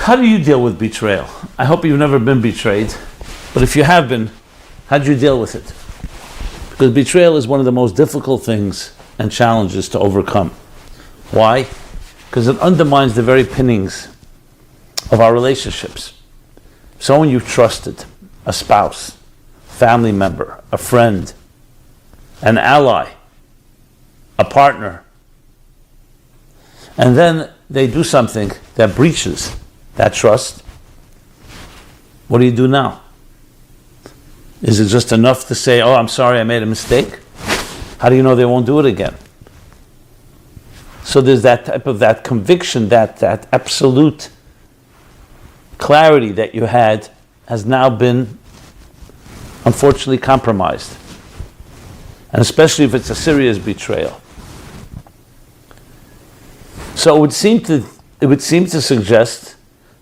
How do you deal with betrayal? I hope you've never been betrayed, but if you have been, how do you deal with it? Because betrayal is one of the most difficult things and challenges to overcome. Why? Because it undermines the very pinnings of our relationships. Someone you've trusted, a spouse, family member, a friend, an ally, a partner, and then they do something that breaches that trust. What do you do now? Is it just enough to say, oh, I'm sorry, I made a mistake? How do you know they won't do it again? So there's that type of that conviction, that absolute clarity that you had has now been unfortunately compromised. And especially if it's a serious betrayal. So it would seem to suggest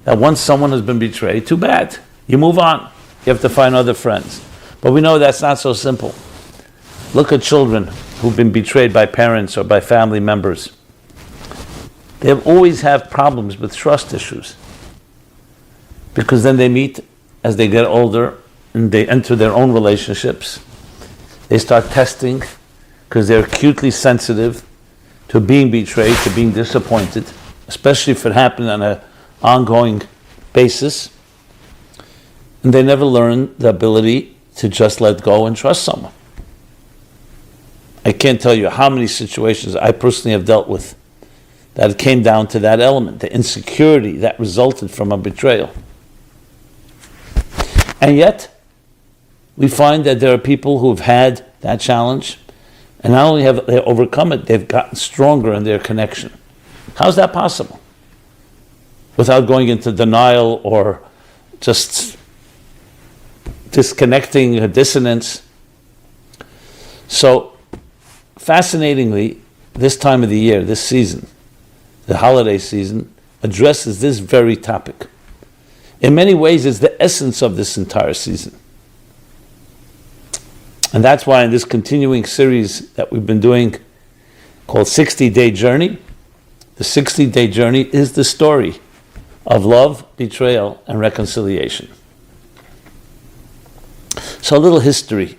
that once someone has been betrayed, too bad. You move on. You have to find other friends. But we know that's not so simple. Look at children who've been betrayed by parents or by family members. They always have problems with trust issues. Because then they meet as they get older and they enter their own relationships. They start testing because they're acutely sensitive to being betrayed, to being disappointed, especially if it happened on an ongoing basis. And they never learn the ability to just let go and trust someone. I can't tell you how many situations I personally have dealt with that it came down to that element, the insecurity that resulted from a betrayal. And yet, we find that there are people who have had that challenge, and not only have they overcome it, they've gotten stronger in their connection. How's that possible? Without going into denial or just disconnecting, a dissonance. So, fascinatingly, this time of the year, this season, the holiday season, addresses this very topic. In many ways, it's the essence of this entire season. And that's why in this continuing series that we've been doing called 60-Day Journey, the 60-Day Journey is the story of love, betrayal, and reconciliation. So a little history,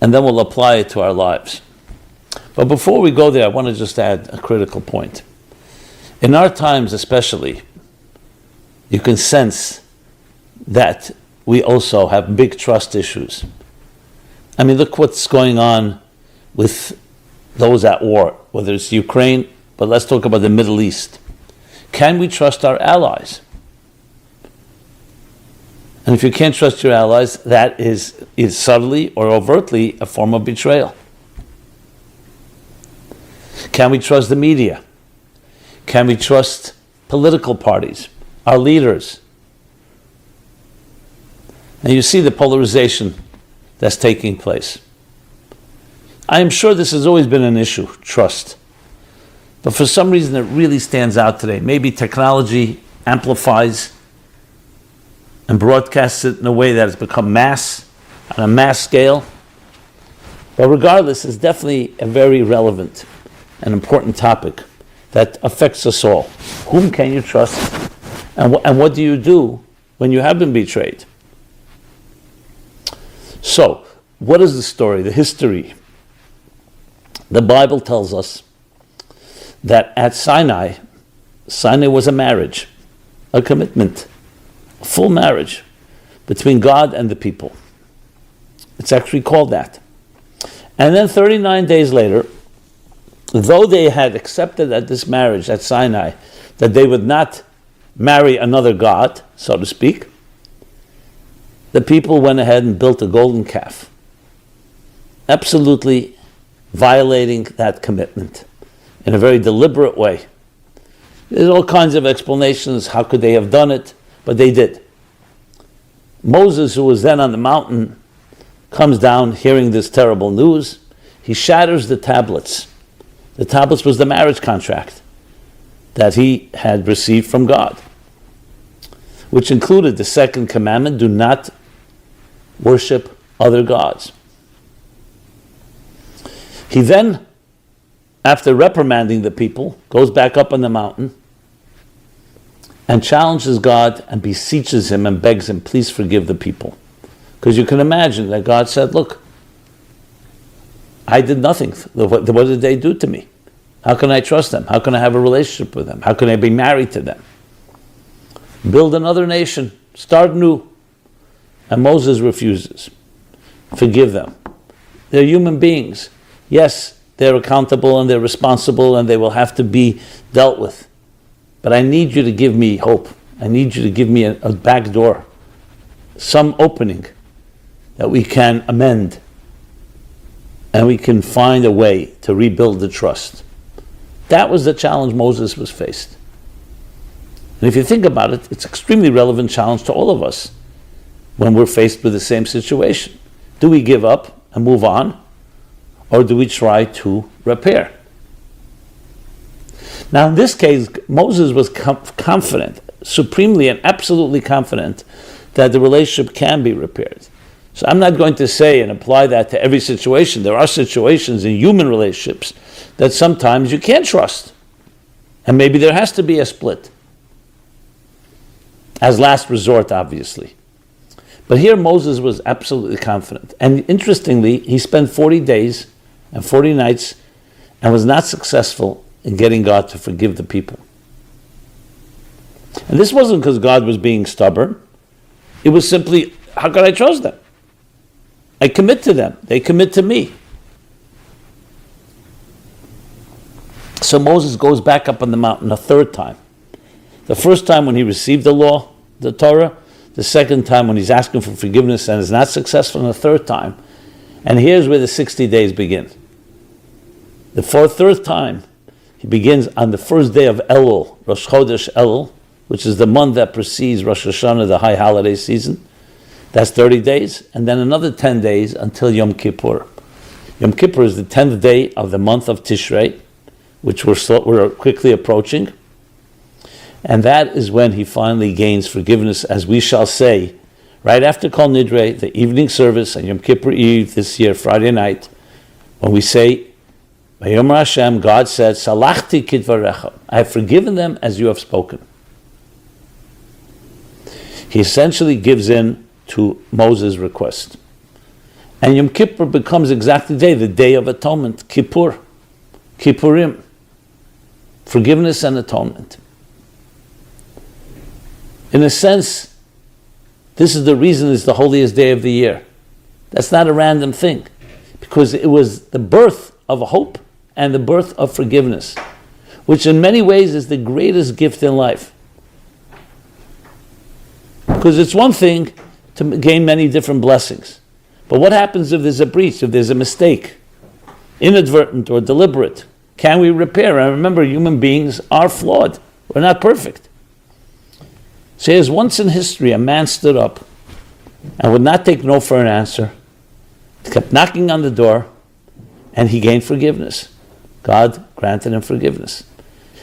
and then we'll apply it to our lives. But before we go there, I want to just add a critical point. In our times especially, you can sense that we also have big trust issues. I mean, look what's going on with those at war, whether it's Ukraine, but let's talk about the Middle East. Can we trust our allies? And if you can't trust your allies, that is subtly or overtly a form of betrayal. Can we trust the media? Can we trust political parties, our leaders? And you see the polarization that's taking place. I am sure this has always been an issue, trust. But for some reason it really stands out today. Maybe technology amplifies and broadcasts it in a way that has become mass, on a mass scale. But regardless, it's definitely a very relevant and important topic that affects us all. Whom can you trust? And what do you do when you have been betrayed? So, what is the story, the history? The Bible tells us that at Sinai was a marriage, a commitment, a full marriage between God and the people. It's actually called that. And then 39 days later, though they had accepted at this marriage at Sinai that they would not marry another god, so to speak, the people went ahead and built a golden calf, absolutely violating that commitment in a very deliberate way. There's all kinds of explanations, how could they have done it, but they did. Moses, who was then on the mountain, comes down hearing this terrible news. He shatters the tablets. The tablets was the marriage contract that he had received from God, which included the second commandment, do not worship other gods. He then, after reprimanding the people, goes back up on the mountain and challenges God and beseeches him and begs him, please forgive the people. Because you can imagine that God said, look, I did nothing. What did they do to me? How can I trust them? How can I have a relationship with them? How can I be married to them? Build another nation. Start new. And Moses refuses. Forgive them. They're human beings. Yes, they're accountable and they're responsible and they will have to be dealt with. But I need you to give me hope. I need you to give me a back door. Some opening that we can amend. And we can find a way to rebuild the trust. That was the challenge Moses was faced. And if you think about it, it's an extremely relevant challenge to all of us when we're faced with the same situation. Do we give up and move on? Or do we try to repair? Now in this case, Moses was confident, supremely and absolutely confident that the relationship can be repaired. So I'm not going to say and apply that to every situation. There are situations in human relationships that sometimes you can't trust. And maybe there has to be a split. As last resort, obviously. But here Moses was absolutely confident. And interestingly, he spent 40 days and 40 nights and was not successful in getting God to forgive the people. And this wasn't because God was being stubborn. It was simply, how could I trust them? I commit to them. They commit to me. So Moses goes back up on the mountain a third time. The first time when he received the law, the Torah. The second time when he's asking for forgiveness and is not successful. And the third time. And here's where the 60 days begin. The third time, he begins on the first day of Elul, Rosh Chodesh Elul, which is the month that precedes Rosh Hashanah, the high holiday season. That's 30 days, and then another 10 days until Yom Kippur. Yom Kippur is the 10th day of the month of Tishrei, which we're quickly approaching. And that is when he finally gains forgiveness, as we shall say, right after Kol Nidre, the evening service on Yom Kippur Eve this year, Friday night, when we say, Vayomer Hashem, God said, Salachti kidvarecha, I have forgiven them as you have spoken. He essentially gives in to Moses' request. And Yom Kippur becomes exactly the day of atonement, Kippur, Kippurim, forgiveness and atonement. In a sense, this is the reason it's the holiest day of the year. That's not a random thing, because it was the birth of hope and the birth of forgiveness, which in many ways is the greatest gift in life. Because it's one thing to gain many different blessings. But what happens if there's a breach, if there's a mistake, inadvertent or deliberate? Can we repair? And remember, human beings are flawed. We're not perfect. So here's once in history, a man stood up and would not take no for an answer. He kept knocking on the door and he gained forgiveness. God granted him forgiveness.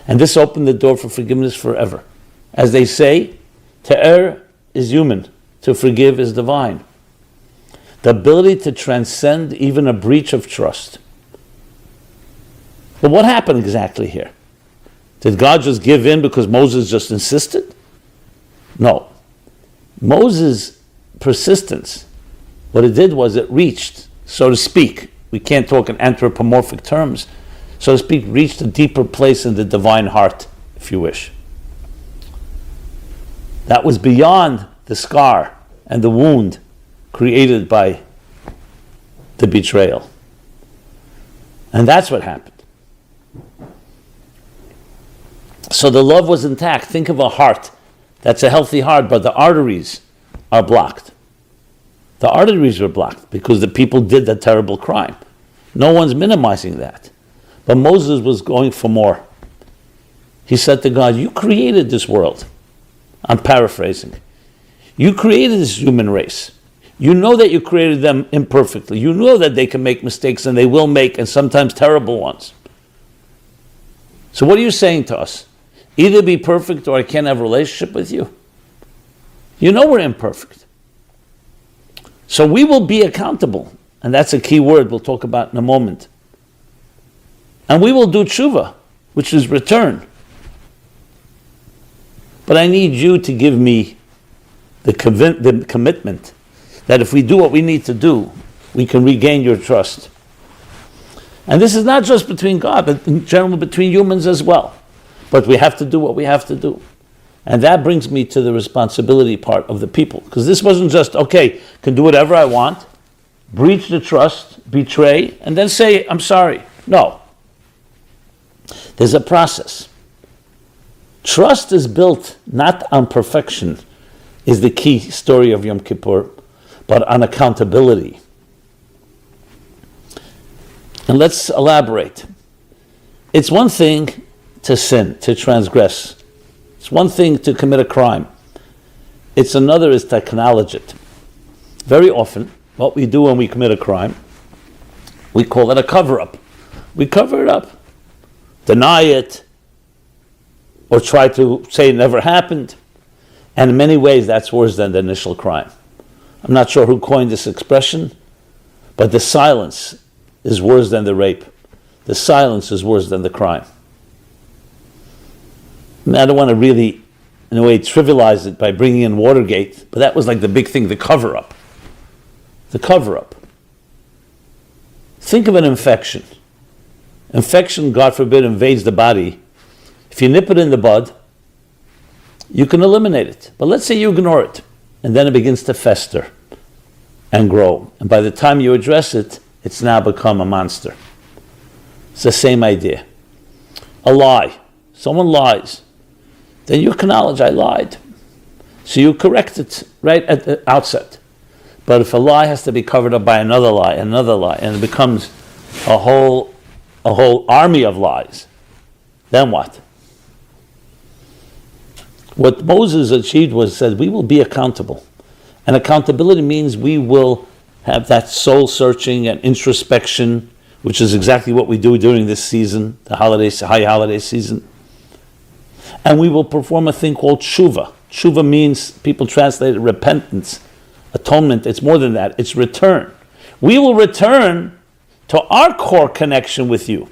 And this opened the door for forgiveness forever. As they say, to err is human. To forgive is divine. The ability to transcend even a breach of trust. But what happened exactly here? Did God just give in because Moses just insisted? No. Moses' persistence, what it did was it reached, so to speak, we can't talk in anthropomorphic terms, so to speak, reached a deeper place in the divine heart, if you wish. That was beyond the scar and the wound created by the betrayal. And that's what happened. So the love was intact. Think of a heart. That's a healthy heart, but the arteries are blocked. The arteries were blocked because the people did that terrible crime. No one's minimizing that. But Moses was going for more. He said to God, you created this world. I'm paraphrasing. You created this human race. You know that you created them imperfectly. You know that they can make mistakes, and they will make, and sometimes terrible ones. So what are you saying to us? Either be perfect or I can't have a relationship with you. You know we're imperfect. So we will be accountable. And that's a key word we'll talk about in a moment. And we will do tshuva, which is return. But I need you to give me the commitment that if we do what we need to do, we can regain your trust. And this is not just between God, but in general between humans as well. But we have to do what we have to do. And that brings me to the responsibility part of the people. Because this wasn't just, okay, can do whatever I want, breach the trust, betray, and then say, I'm sorry. No. There's a process. Trust is built not on perfection, is the key story of Yom Kippur, but on accountability. And let's elaborate. It's one thing to sin, to transgress. It's one thing to commit a crime. It's another is to acknowledge it. Very often, what we do when we commit a crime, we call it a cover-up. We cover it up, deny it, or try to say it never happened. And in many ways, that's worse than the initial crime. I'm not sure who coined this expression, but the silence is worse than the rape. The silence is worse than the crime. I don't want to really, in a way, trivialize it by bringing in Watergate, but that was like the big thing, the cover-up. The cover-up. Think of an infection. Infection, God forbid, invades the body. If you nip it in the bud, you can eliminate it. But let's say you ignore it, and then it begins to fester and grow. And by the time you address it, it's now become a monster. It's the same idea. A lie. Someone lies. Then you acknowledge, I lied. So you correct it right at the outset. But if a lie has to be covered up by another lie, and it becomes a whole army of lies, then what? What Moses achieved was said, we will be accountable. And accountability means we will have that soul searching and introspection, which is exactly what we do during this season, the high holiday season. And we will perform a thing called tshuva. Tshuva means, people translate it, repentance, atonement. It's more than that. It's return. We will return to our core connection with you.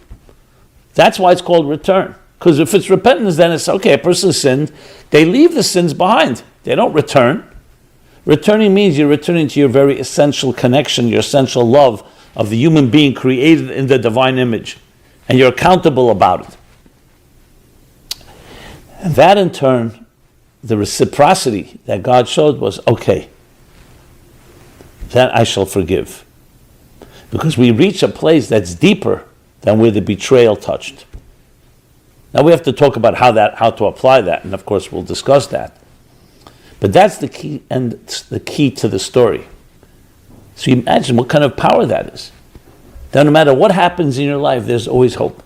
That's why it's called return. Because if it's repentance, then it's okay, a person sinned. They leave the sins behind. They don't return. Returning means you're returning to your very essential connection, your essential love of the human being created in the divine image. And you're accountable about it. And that in turn, the reciprocity that God showed was, okay, that I shall forgive. Because we reach a place that's deeper than where the betrayal touched. Now we have to talk about how to apply that, and of course we'll discuss that. But that's the key, and the key to the story. So you imagine what kind of power that is. That no matter what happens in your life, there's always hope.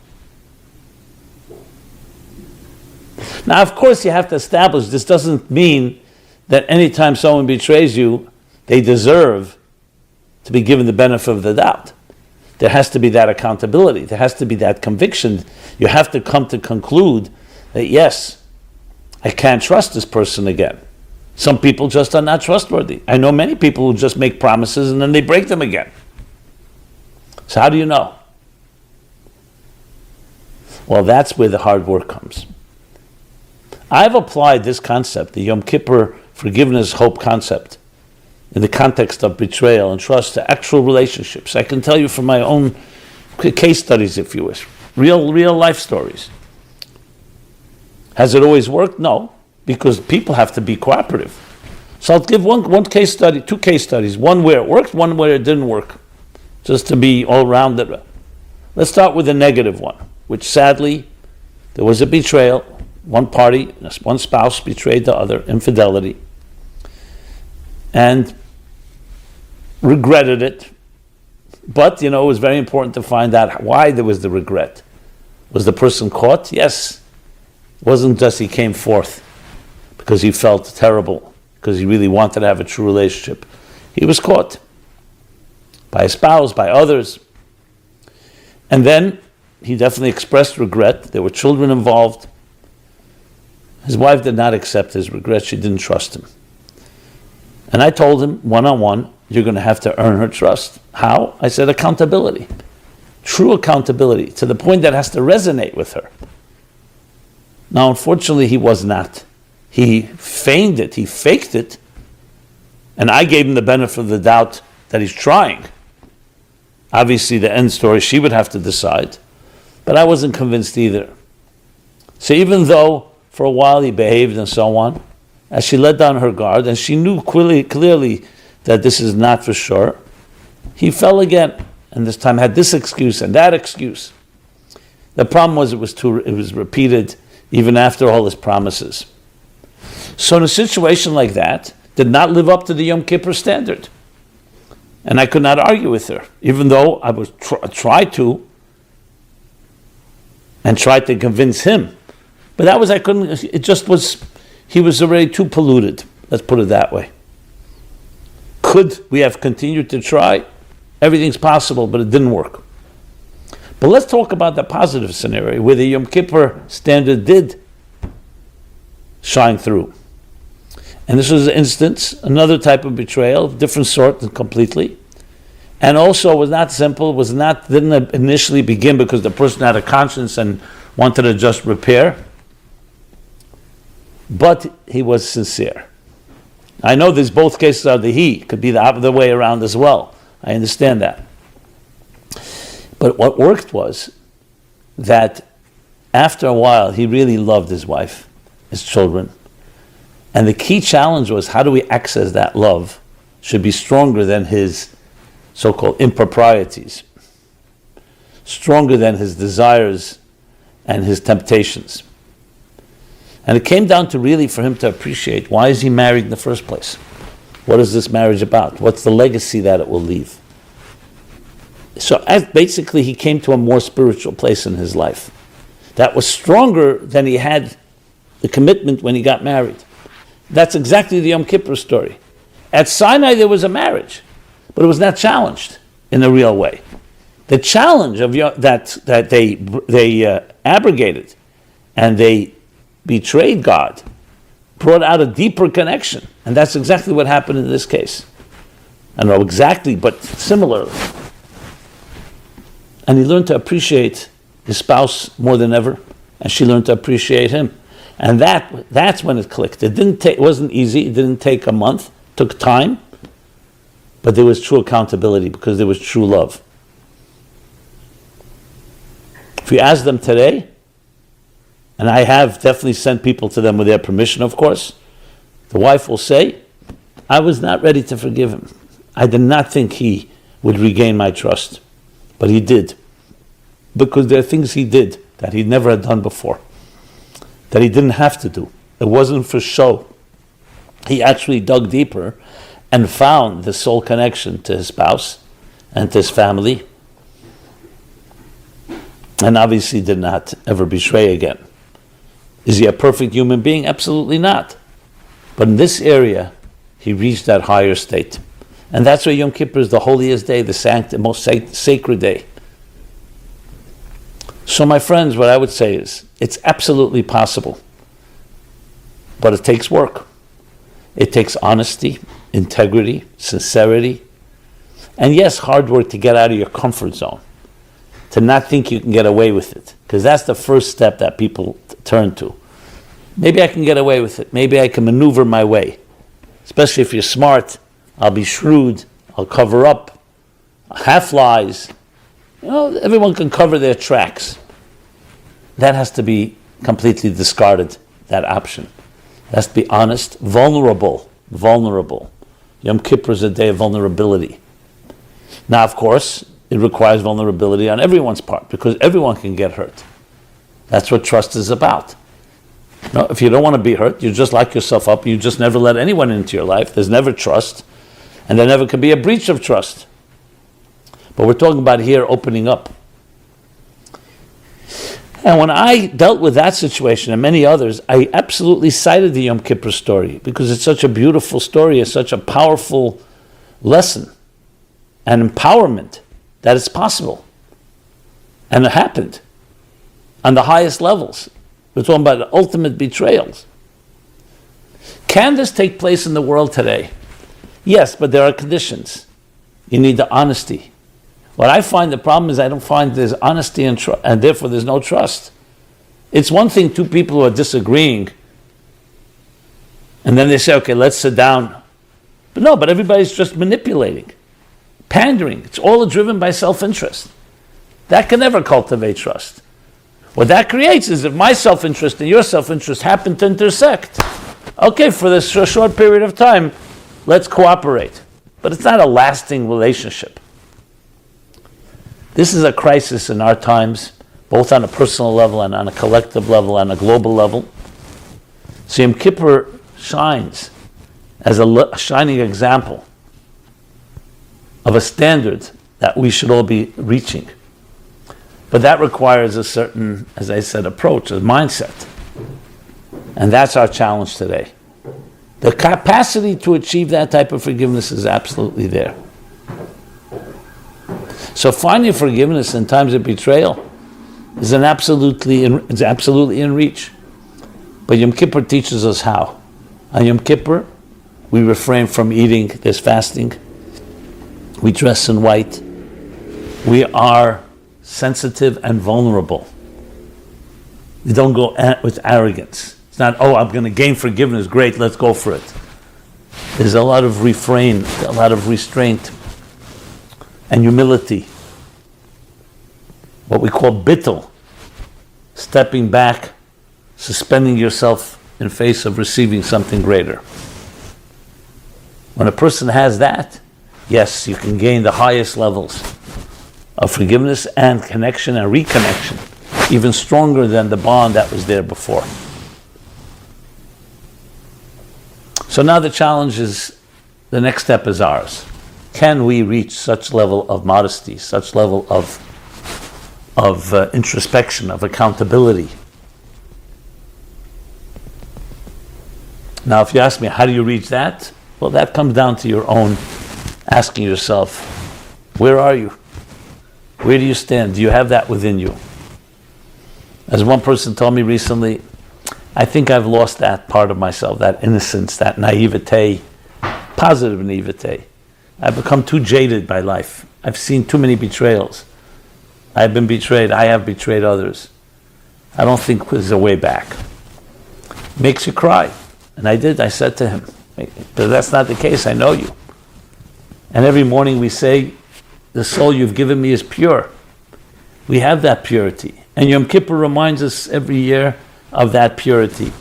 Now, of course, you have to establish this doesn't mean that anytime someone betrays you, they deserve to be given the benefit of the doubt. There has to be that accountability. There has to be that conviction. You have to come to conclude that, yes, I can't trust this person again. Some people just are not trustworthy. I know many people who just make promises and then they break them again. So how do you know? Well, that's where the hard work comes. I've applied this concept, the Yom Kippur forgiveness, hope concept, in the context of betrayal and trust to actual relationships. I can tell you from my own case studies, if you wish, real life stories. Has it always worked? No, because people have to be cooperative. So I'll give one case study, two case studies, one where it worked, one where it didn't work, just to be all rounded. Let's start with the negative one, which sadly, there was a betrayal. One party, one spouse betrayed the other, infidelity, and regretted it. But, it was very important to find out why there was the regret. Was the person caught? Yes. It wasn't just he came forth because he felt terrible, because he really wanted to have a true relationship. He was caught by a spouse, by others. And then he definitely expressed regret. There were children involved. His wife did not accept his regret. She didn't trust him. And I told him, one-on-one, you're going to have to earn her trust. How? I said accountability. True accountability, to the point that has to resonate with her. Now, unfortunately, he was not. he feigned it, he faked it, and I gave him the benefit of the doubt that he's trying. Obviously, the end story, she would have to decide, but I wasn't convinced either. So even though for a while he behaved and so on, as she let down her guard, and she knew clearly that this is not for sure, he fell again, and this time had this excuse and that excuse. The problem was it was repeated even after all his promises. So in a situation like that, did not live up to the Yom Kippur standard. And I could not argue with her, even though I was tried to convince him. But it just was, he was already too polluted. Let's put it that way. Could we have continued to try? Everything's possible, but it didn't work. But let's talk about the positive scenario where the Yom Kippur standard did shine through. And this was an instance, another type of betrayal, different sort completely. And also was not simple, didn't initially begin because the person had a conscience and wanted to just repair. But he was sincere. I know there's both cases are the he, could be the other way around as well. I understand that. But what worked was that after a while, he really loved his wife, his children. And the key challenge was, how do we access that love? Should be stronger than his so-called improprieties, stronger than his desires and his temptations. And it came down to really for him to appreciate, why is he married in the first place? What is this marriage about? What's the legacy that it will leave? So basically he came to a more spiritual place in his life that was stronger than he had the commitment when he got married. That's exactly the Yom Kippur story. At Sinai there was a marriage, but it was not challenged in a real way. The challenge of that they abrogated and they betrayed God brought out a deeper connection, and that's exactly what happened in this case. I don't know exactly, but similarly. And he learned to appreciate his spouse more than ever, and she learned to appreciate him. And that's when it clicked. It wasn't easy, it didn't take a month, it took time, but there was true accountability because there was true love. If you ask them today, and I have definitely sent people to them with their permission, of course, the wife will say, I was not ready to forgive him. I did not think he would regain my trust. But he did. Because there are things he did that he never had done before, that he didn't have to do. It wasn't for show. He actually dug deeper and found the soul connection to his spouse and to his family, and obviously did not ever betray again. Is he a perfect human being? Absolutely not. But in this area, he reached that higher state. And that's why Yom Kippur is the holiest day, the most sacred day. So my friends, what I would say is, it's absolutely possible. But it takes work. It takes honesty, integrity, sincerity, and yes, hard work to get out of your comfort zone, to not think you can get away with it, because that's the first step that people turn to. Maybe I can get away with it. Maybe I can maneuver my way. Especially if you're smart, I'll be shrewd, I'll cover up, half lies. Everyone can cover their tracks. That has to be completely discarded, that option. It has to be honest, vulnerable. Yom Kippur is a day of vulnerability. Now, of course, it requires vulnerability on everyone's part, because everyone can get hurt. That's what trust is about. If you don't want to be hurt, you just lock yourself up, you just never let anyone into your life. There's never trust, and there never can be a breach of trust. But we're talking about here opening up. And when I dealt with that situation and many others, I absolutely cited the Yom Kippur story because it's such a beautiful story, it's such a powerful lesson and empowerment that it's possible. And it happened on the highest levels. We're talking about the ultimate betrayals. Can this take place in the world today? Yes, but there are conditions. You need the honesty. What I find the problem is I don't find there's honesty and therefore there's no trust. It's one thing two people who are disagreeing And then they say, okay, let's sit down. But no, but everybody's just manipulating, pandering. It's all driven by self-interest. That can never cultivate trust. What that creates is if my self-interest and your self-interest happen to intersect, okay, for this short period of time, let's cooperate. But it's not a lasting relationship. This is a crisis in our times, both on a personal level and on a collective level and a global level. So Yom Kippur shines as a shining example of a standard that we should all be reaching. But that requires a certain, as I said, approach, a mindset. And that's our challenge today. The capacity to achieve that type of forgiveness is absolutely there. So finding forgiveness in times of betrayal is absolutely in reach. But Yom Kippur teaches us how. On Yom Kippur, we refrain from eating, there's fasting. We dress in white. We are sensitive and vulnerable. You don't go with arrogance. It's not, oh, I'm going to gain forgiveness, great, let's go for it. There's a lot of refrain, a lot of restraint and humility. What we call bittul, stepping back, suspending yourself in face of receiving something greater. When a person has that, yes, you can gain the highest levels of forgiveness and connection and reconnection, even stronger than the bond that was there before. So now the challenge is, the next step is ours. Can we reach such level of modesty, such level of introspection, of accountability? Now, if you ask me, how do you reach that? Well, that comes down to your own asking yourself, where are you? Where do you stand? Do you have that within you? As one person told me recently, I think I've lost that part of myself, that innocence, that naivete, positive naivete. I've become too jaded by life. I've seen too many betrayals. I've been betrayed. I have betrayed others. I don't think there's a way back. Makes you cry. And I did. I said to him, but that's not the case. I know you. And every morning we say, the soul you've given me is pure. We have that purity. And Yom Kippur reminds us every year of that purity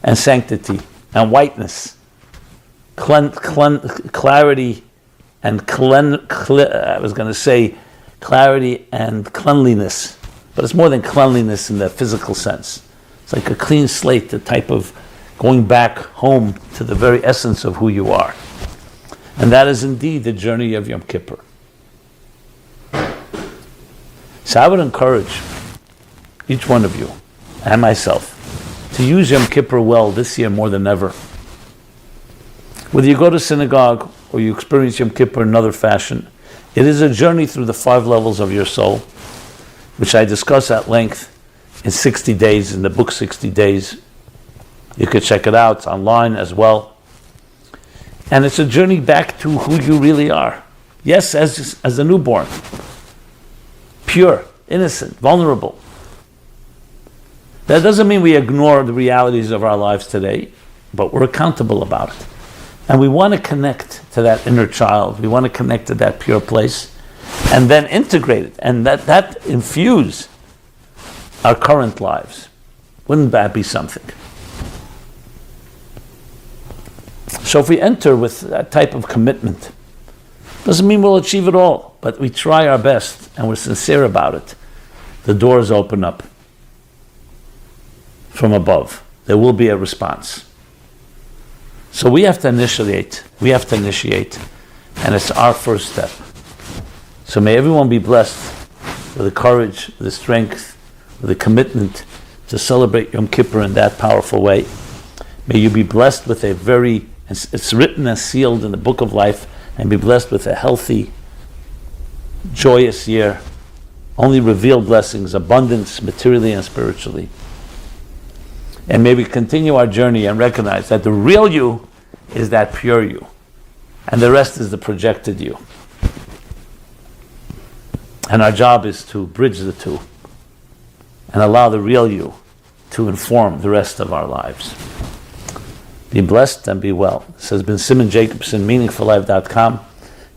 and sanctity and whiteness, clarity and clarity and cleanliness. But it's more than cleanliness in the physical sense. It's like a clean slate, the type of going back home to the very essence of who you are. And that is indeed the journey of Yom Kippur. So I would encourage each one of you and myself to use Yom Kippur well this year more than ever. Whether you go to synagogue or you experience Yom Kippur in another fashion, it is a journey through the 5 levels of your soul, which I discuss at length in 60 days, in the book 60 Days. You could check it out online as well. And it's a journey back to who you really are. Yes, as a newborn. Pure, innocent, vulnerable. That doesn't mean we ignore the realities of our lives today, but we're accountable about it. And we want to connect to that inner child. We want to connect to that pure place and then integrate it and that infuse our current lives. Wouldn't that be something? So if we enter with that type of commitment, doesn't mean we'll achieve it all, but we try our best and we're sincere about it. The doors open up from above. There will be a response. So we have to initiate, and it's our first step. So may everyone be blessed with the courage, the strength, with the commitment to celebrate Yom Kippur in that powerful way. May you be blessed with it's written and sealed in the book of life, and be blessed with a healthy, joyous year. Only revealed blessings, abundance materially and spiritually. And may we continue our journey and recognize that the real you is that pure you, and the rest is the projected you. And our job is to bridge the two and allow the real you to inform the rest of our lives. Be blessed and be well. This has been Simon Jacobson, meaningfullife.com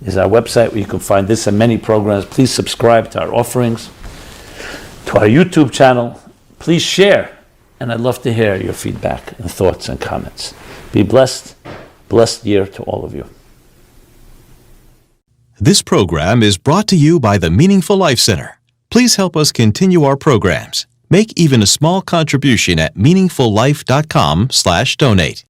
is our website where you can find this and many programs. Please subscribe to our offerings, to our YouTube channel. Please share, and I'd love to hear your feedback and thoughts and comments. Be blessed. Blessed year to all of you. This program is brought to you by the Meaningful Life Center. Please help us continue our programs. Make even a small contribution at meaningfullife.com/donate.